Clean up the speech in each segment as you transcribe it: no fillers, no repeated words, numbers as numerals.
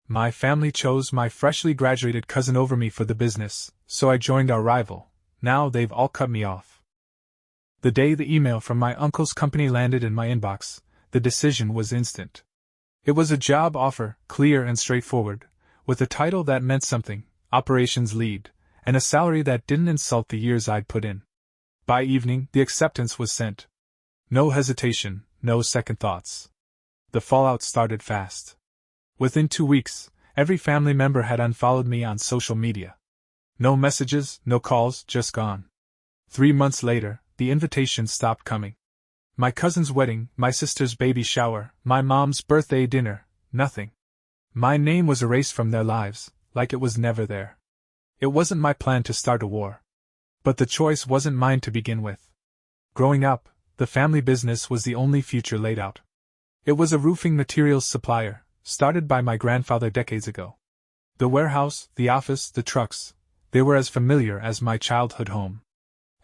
My family chose my freshly graduated cousin over me for the business, so I joined our rival. Now they've all cut me off. The day the email from my uncle's company landed in my inbox, the decision was instant. It was a job offer, clear and straightforward, with a title that meant something, operations lead, and a salary that didn't insult the years I'd put in. By evening, the acceptance was sent. No hesitation, no second thoughts. The fallout started fast. Within 2 weeks, every family member had unfollowed me on social media. No messages, no calls, just gone. 3 months later, the invitations stopped coming. My cousin's wedding, my sister's baby shower, my mom's birthday dinner, nothing. My name was erased from their lives, like it was never there. It wasn't my plan to start a war. But the choice wasn't mine to begin with. Growing up, the family business was the only future laid out. It was a roofing materials supplier, started by my grandfather decades ago. The warehouse, the office, the trucks, they were as familiar as my childhood home.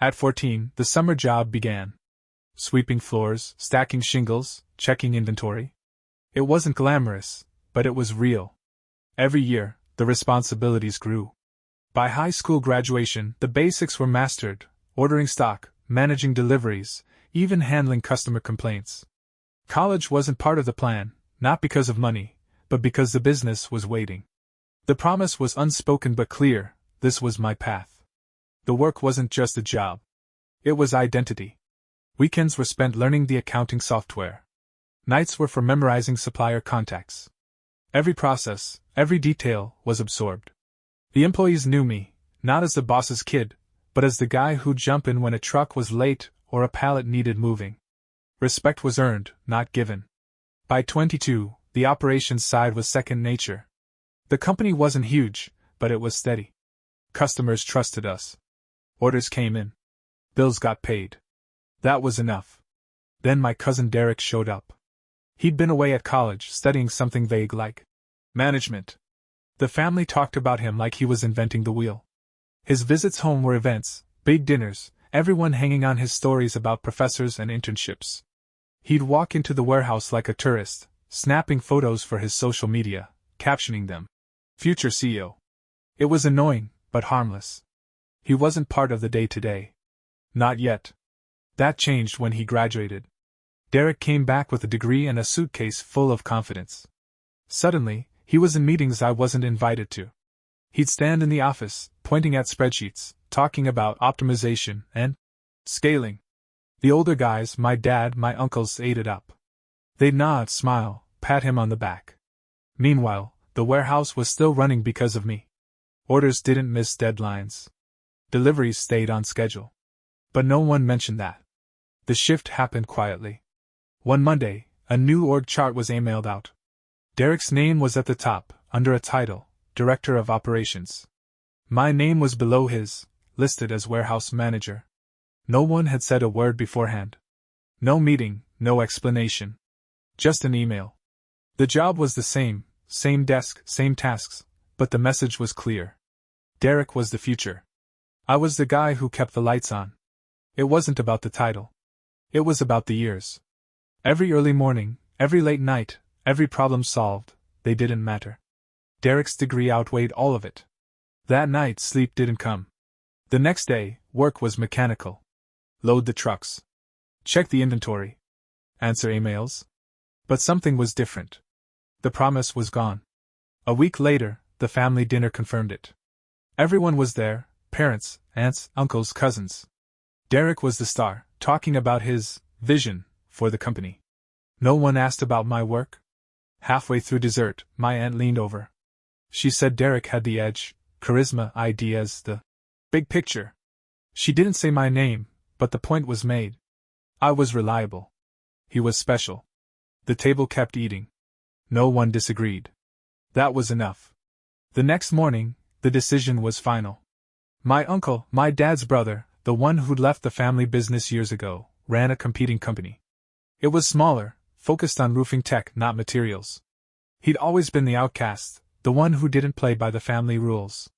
At 14, the summer job began. Sweeping floors, stacking shingles, checking inventory. It wasn't glamorous, but it was real. Every year, the responsibilities grew. By high school graduation, the basics were mastered: ordering stock, managing deliveries, even handling customer complaints. College wasn't part of the plan, not because of money, but because the business was waiting. The promise was unspoken but clear: this was my path. The work wasn't just a job. It was identity. Weekends were spent learning the accounting software. Nights were for memorizing supplier contacts. Every process, every detail, was absorbed. The employees knew me, not as the boss's kid, but as the guy who'd jump in when a truck was late or a pallet needed moving. Respect was earned, not given. By 22, the operations side was second nature. The company wasn't huge, but it was steady. Customers trusted us. Orders came in. Bills got paid. That was enough. Then my cousin Derek showed up. He'd been away at college studying something vague like management. The family talked about him like he was inventing the wheel. His visits home were events, big dinners, everyone hanging on his stories about professors and internships. He'd walk into the warehouse like a tourist, snapping photos for his social media, captioning them, "Future CEO." It was annoying, but harmless. He wasn't part of the day-to-day. Not yet. That changed when he graduated. Derek came back with a degree and a suitcase full of confidence. Suddenly, he was in meetings I wasn't invited to. He'd stand in the office, pointing at spreadsheets, talking about optimization and scaling. The older guys, my dad, my uncles, ate it up. They'd nod, smile, pat him on the back. Meanwhile, the warehouse was still running because of me. Orders didn't miss deadlines. Deliveries stayed on schedule. But no one mentioned that. The shift happened quietly. One Monday, a new org chart was emailed out. Derek's name was at the top, under a title, Director of Operations. My name was below his, listed as Warehouse Manager. No one had said a word beforehand. No meeting, no explanation. Just an email. The job was the same desk, same tasks, but the message was clear. Derek was the future. I was the guy who kept the lights on. It wasn't about the title. It was about the years. Every early morning, every late night, every problem solved, they didn't matter. Derek's degree outweighed all of it. That night, sleep didn't come. The next day, work was mechanical. Load the trucks. Check the inventory. Answer emails. But something was different. The promise was gone. A week later, the family dinner confirmed it. Everyone was there: parents, aunts, uncles, cousins. Derek was the star, talking about his vision for the company. No one asked about my work. Halfway through dessert, my aunt leaned over. She said Derek had the edge, charisma, ideas, the big picture. She didn't say my name, but the point was made. I was reliable. He was special. The table kept eating. No one disagreed. That was enough. The next morning, the decision was final. My uncle, my dad's brother, the one who'd left the family business years ago, ran a competing company. It was smaller, focused on roofing tech, not materials. He'd always been the outcast, the one who didn't play by the family rules.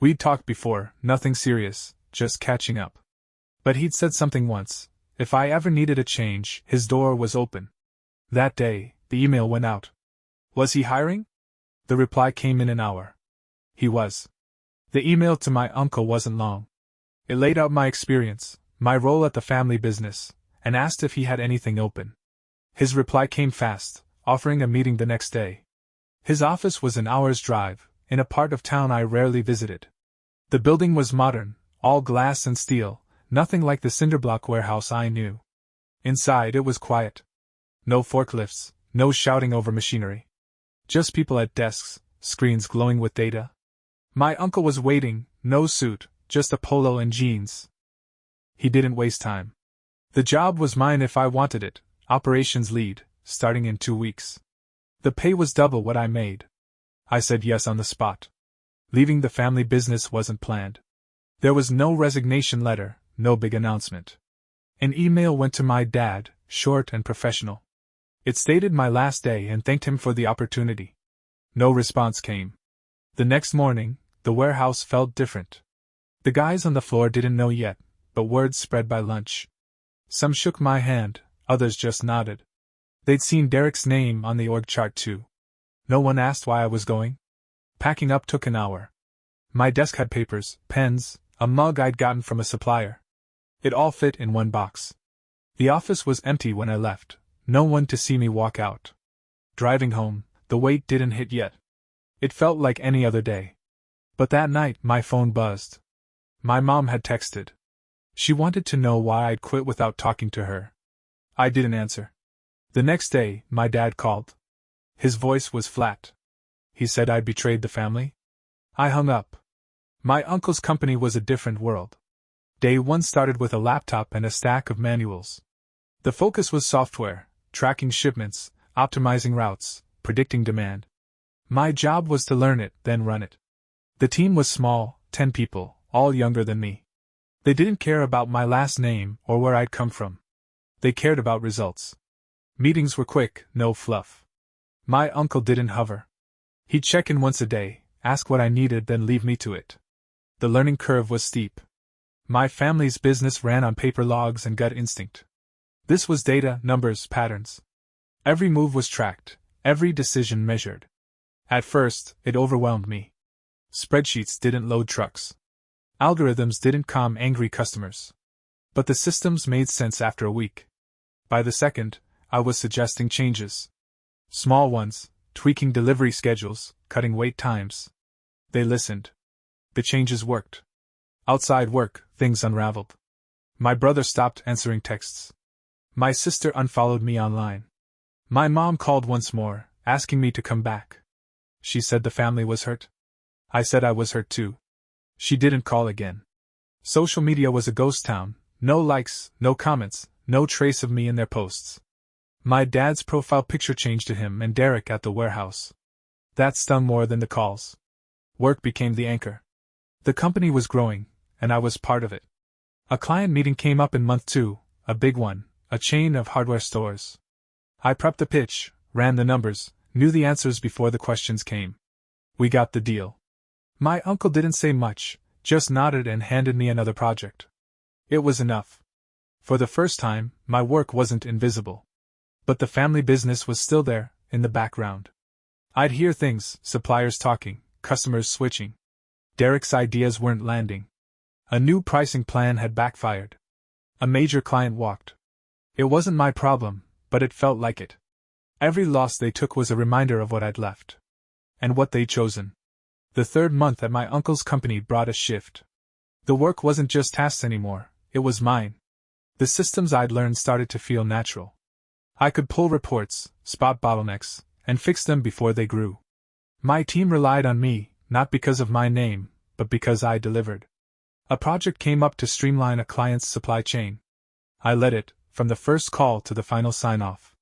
We'd talked before, nothing serious, just catching up. But he'd said something once: if I ever needed a change, his door was open. That day, the email went out. Was he hiring? The reply came in an hour. He was. The email to my uncle wasn't long. It laid out my experience, my role at the family business, and asked if he had anything open. His reply came fast, offering a meeting the next day. His office was an hour's drive, in a part of town I rarely visited. The building was modern, all glass and steel, nothing like the cinderblock warehouse I knew. Inside it was quiet. No forklifts, no shouting over machinery. Just people at desks, screens glowing with data. My uncle was waiting, no suit, just a polo and jeans. He didn't waste time. The job was mine if I wanted it, operations lead, starting in 2 weeks. The pay was double what I made. I said yes on the spot. Leaving the family business wasn't planned. There was no resignation letter, no big announcement. An email went to my dad, short and professional. It stated my last day and thanked him for the opportunity. No response came. The next morning, the warehouse felt different. The guys on the floor didn't know yet, but word spread by lunch. Some shook my hand, others just nodded. They'd seen Derek's name on the org chart too. No one asked why I was going. Packing up took an hour. My desk had papers, pens, a mug I'd gotten from a supplier. It all fit in one box. The office was empty when I left, no one to see me walk out. Driving home, the weight didn't hit yet. It felt like any other day. But that night my phone buzzed. My mom had texted. She wanted to know why I'd quit without talking to her. I didn't answer. The next day, my dad called. His voice was flat. He said I'd betrayed the family. I hung up. My uncle's company was a different world. Day one started with a laptop and a stack of manuals. The focus was software, tracking shipments, optimizing routes, predicting demand. My job was to learn it, then run it. The team was small, 10 people, all younger than me. They didn't care about my last name or where I'd come from. They cared about results. Meetings were quick, no fluff. My uncle didn't hover. He'd check in once a day, ask what I needed, then leave me to it. The learning curve was steep. My family's business ran on paper logs and gut instinct. This was data, numbers, patterns. Every move was tracked, every decision measured. At first, it overwhelmed me. Spreadsheets didn't load trucks. Algorithms didn't calm angry customers. But the systems made sense after a week. By the second, I was suggesting changes. Small ones, tweaking delivery schedules, cutting wait times. They listened. The changes worked. Outside work, things unraveled. My brother stopped answering texts. My sister unfollowed me online. My mom called once more, asking me to come back. She said the family was hurt. I said I was hurt too. She didn't call again. Social media was a ghost town, no likes, no comments, no trace of me in their posts. My dad's profile picture changed to him and Derek at the warehouse. That stung more than the calls. Work became the anchor. The company was growing, and I was part of it. A client meeting came up in month 2, a big one, a chain of hardware stores. I prepped the pitch, ran the numbers, knew the answers before the questions came. We got the deal. My uncle didn't say much, just nodded and handed me another project. It was enough. For the first time, my work wasn't invisible. But the family business was still there, in the background. I'd hear things, suppliers talking, customers switching. Derek's ideas weren't landing. A new pricing plan had backfired. A major client walked. It wasn't my problem, but it felt like it. Every loss they took was a reminder of what I'd left. And what they'd chosen. The third month at my uncle's company brought a shift. The work wasn't just tasks anymore, it was mine. The systems I'd learned started to feel natural. I could pull reports, spot bottlenecks, and fix them before they grew. My team relied on me, not because of my name, but because I delivered. A project came up to streamline a client's supply chain. I led it, from the first call to the final sign-off.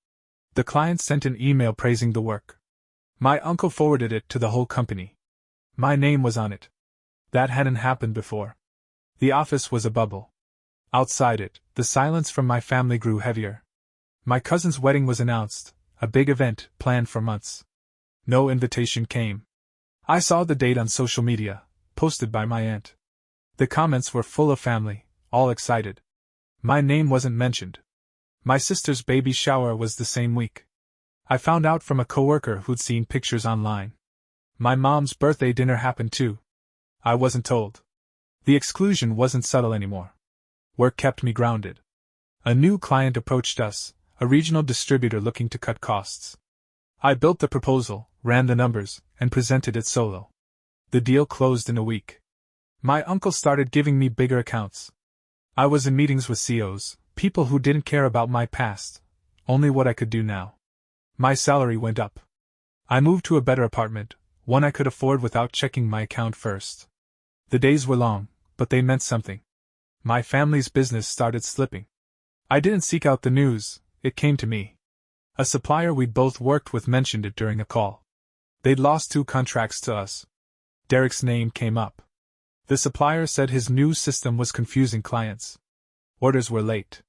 The client sent an email praising the work. My uncle forwarded it to the whole company. My name was on it. That hadn't happened before. The office was a bubble. Outside it, the silence from my family grew heavier. My cousin's wedding was announced, a big event planned for months. No invitation came. I saw the date on social media, posted by my aunt. The comments were full of family, all excited. My name wasn't mentioned. My sister's baby shower was the same week. I found out from a coworker who'd seen pictures online. My mom's birthday dinner happened too. I wasn't told. The exclusion wasn't subtle anymore. Work kept me grounded. A new client approached us, a regional distributor looking to cut costs. I built the proposal, ran the numbers, and presented it solo. The deal closed in a week. My uncle started giving me bigger accounts. I was in meetings with CEOs, people who didn't care about my past, only what I could do now. My salary went up. I moved to a better apartment, one I could afford without checking my account first. The days were long, but they meant something. My family's business started slipping. I didn't seek out the news, it came to me. A supplier we'd both worked with mentioned it during a call. They'd lost 2 contracts to us. Derek's name came up. The supplier said his new system was confusing clients. Orders were late.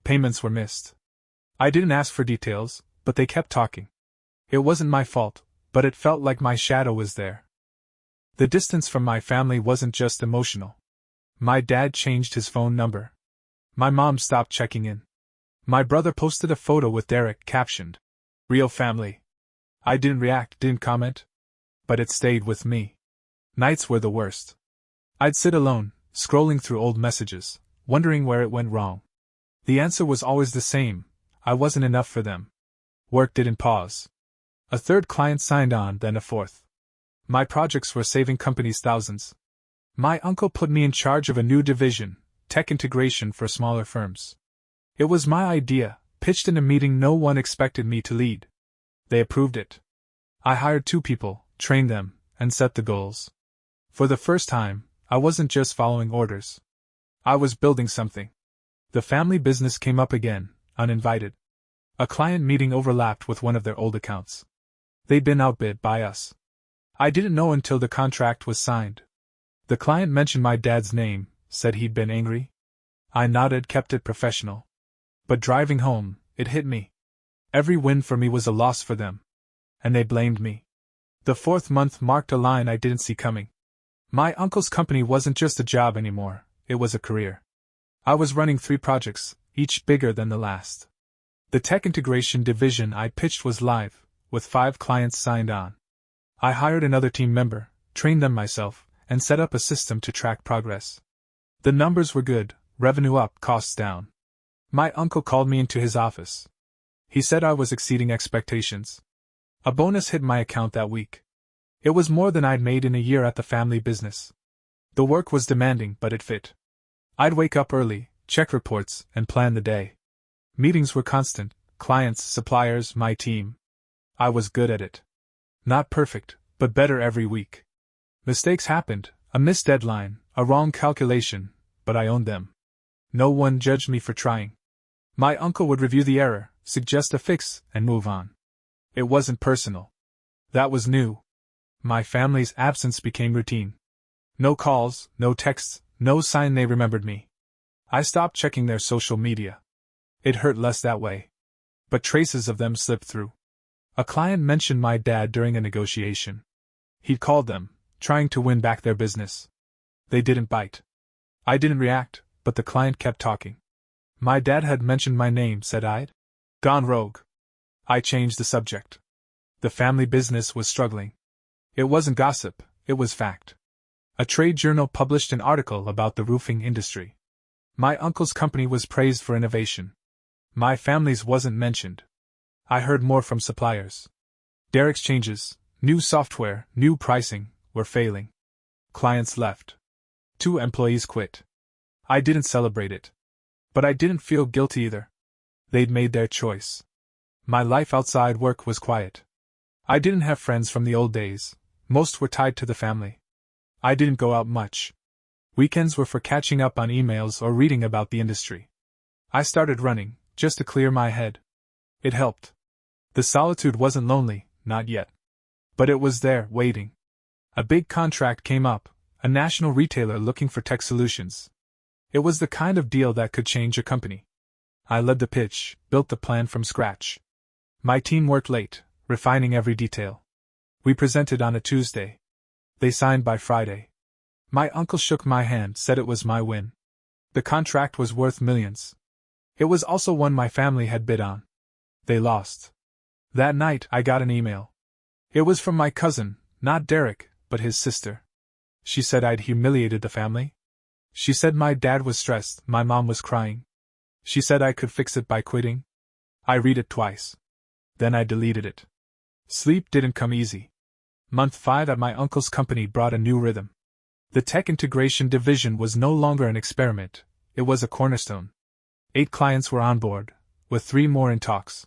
Payments were missed. I didn't ask for details, but they kept talking. It wasn't my fault, but it felt like my shadow was there. The distance from my family wasn't just emotional. My dad changed his phone number. My mom stopped checking in. My brother posted a photo with Derek captioned, "Real family." I didn't react, didn't comment. But it stayed with me. Nights were the worst. I'd sit alone, scrolling through old messages, wondering where it went wrong. The answer was always the same: I wasn't enough for them. Work didn't pause. A third client signed on, then a fourth. My projects were saving companies thousands. My uncle put me in charge of a new division, tech integration for smaller firms. It was my idea, pitched in a meeting no one expected me to lead. They approved it. I hired 2 people, trained them, and set the goals. For the first time, I wasn't just following orders. I was building something. The family business came up again, uninvited. A client meeting overlapped with one of their old accounts. They'd been outbid by us. I didn't know until the contract was signed. The client mentioned my dad's name, said he'd been angry. I nodded, kept it professional. But driving home, it hit me. Every win for me was a loss for them. And they blamed me. The 4th month marked a line I didn't see coming. My uncle's company wasn't just a job anymore, it was a career. I was running 3 projects, each bigger than the last. The tech integration division I pitched was live, with 5 clients signed on. I hired another team member, trained them myself, and set up a system to track progress. The numbers were good, revenue up, costs down. My uncle called me into his office. He said I was exceeding expectations. A bonus hit my account that week. It was more than I'd made in a year at the family business. The work was demanding, but it fit. I'd wake up early, check reports, and plan the day. Meetings were constant, clients, suppliers, my team. I was good at it. Not perfect, but better every week. Mistakes happened, a missed deadline, a wrong calculation, but I owned them. No one judged me for trying. My uncle would review the error, suggest a fix, and move on. It wasn't personal. That was new. My family's absence became routine. No calls, no texts, no sign they remembered me. I stopped checking their social media. It hurt less that way. But traces of them slipped through. A client mentioned my dad during a negotiation. He'd called them, trying to win back their business. They didn't bite. I didn't react, but the client kept talking. My dad had mentioned my name, said I'd gone rogue. I changed the subject. The family business was struggling. It wasn't gossip, it was fact. A trade journal published an article about the roofing industry. My uncle's company was praised for innovation. My family's wasn't mentioned. I heard more from suppliers. Derek's changes, new software, new pricing, were failing. Clients left. 2 employees quit. I didn't celebrate it. But I didn't feel guilty either. They'd made their choice. My life outside work was quiet. I didn't have friends from the old days, most were tied to the family. I didn't go out much. Weekends were for catching up on emails or reading about the industry. I started running, just to clear my head. It helped. The solitude wasn't lonely, not yet. But it was there, waiting. A big contract came up, a national retailer looking for tech solutions. It was the kind of deal that could change a company. I led the pitch, built the plan from scratch. My team worked late, refining every detail. We presented on a Tuesday. They signed by Friday. My uncle shook my hand, said it was my win. The contract was worth millions. It was also one my family had bid on. They lost. That night, I got an email. It was from my cousin, Not Derek, but his sister. She said I'd humiliated the family. She said my dad was stressed, my mom was crying. She said I could fix it by quitting. I read it twice. Then I deleted it. Sleep didn't come easy. Month 5 at my uncle's company brought a new rhythm. The tech integration division was no longer an experiment, it was a cornerstone. 8 clients were on board, with 3 more in talks.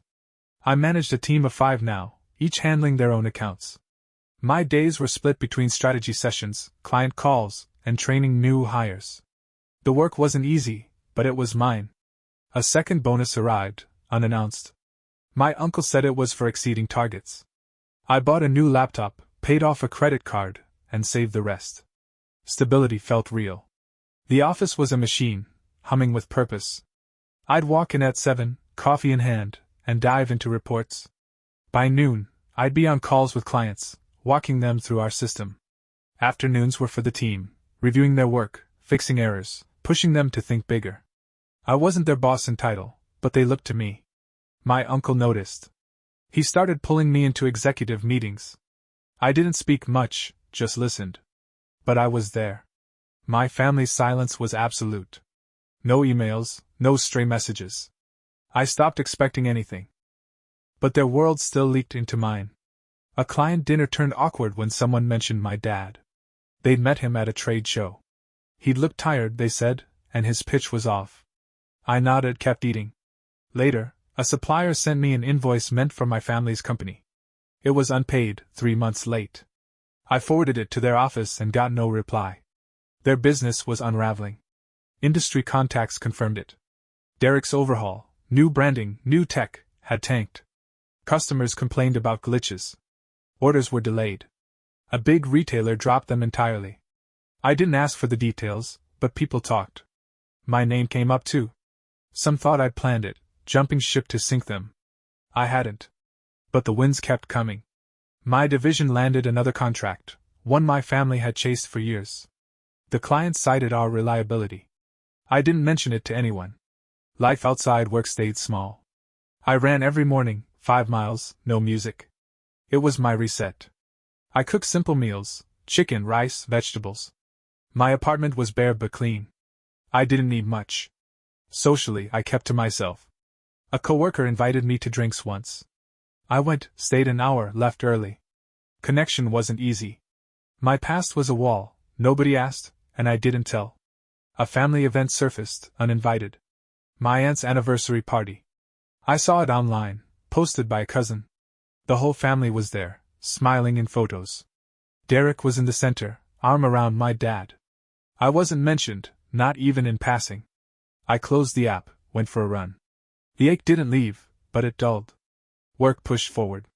I managed a team of 5 now, each handling their own accounts. My days were split between strategy sessions, client calls, and training new hires. The work wasn't easy, but it was mine. A second bonus arrived, unannounced. My uncle said it was for exceeding targets. I bought a new laptop, paid off a credit card, and saved the rest. Stability felt real. The office was a machine, humming with purpose. I'd walk in at 7, coffee in hand, and dive into reports. By noon, I'd be on calls with clients, walking them through our system. Afternoons were for the team, reviewing their work, fixing errors, pushing them to think bigger. I wasn't their boss in title, but they looked to me. My uncle noticed. He started pulling me into executive meetings. I didn't speak much, just listened. But I was there. My family's silence was absolute. No emails, no stray messages. I stopped expecting anything. But their world still leaked into mine. A client dinner turned awkward when someone mentioned my dad. They'd met him at a trade show. He'd looked tired, they said, and his pitch was off. I nodded, kept eating. Later, a supplier sent me an invoice meant for my family's company. It was unpaid, 3 months late. I forwarded it to their office and got no reply. Their business was unraveling. Industry contacts confirmed it. Derek's overhaul, new branding, new tech, had tanked. Customers complained about glitches. Orders were delayed. A big retailer dropped them entirely. I didn't ask for the details, but people talked. My name came up too. Some thought I'd planned it, jumping ship to sink them. I hadn't. But the wins kept coming. My division landed another contract, one my family had chased for years. The client cited our reliability. I didn't mention it to anyone. Life outside work stayed small. I ran every morning, 5 miles, no music. It was my reset. I cooked simple meals, chicken, rice, vegetables. My apartment was bare but clean. I didn't need much. Socially, I kept to myself. A coworker invited me to drinks once. I went, stayed an hour, left early. Connection wasn't easy. My past was a wall, nobody asked, and I didn't tell. A family event surfaced, uninvited. My aunt's anniversary party. I saw it online, posted by a cousin. The whole family was there, smiling in photos. Derek was in the center, arm around my dad. I wasn't mentioned, not even in passing. I closed the app, went for a run. The ache didn't leave, but it dulled. Work pushed forward.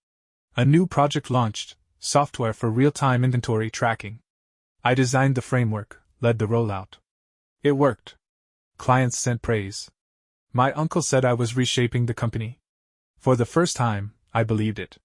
A new project launched, software for real-time inventory tracking. I designed the framework, led the rollout. It worked. Clients sent praise. My uncle said I was reshaping the company. For the first time, I believed it.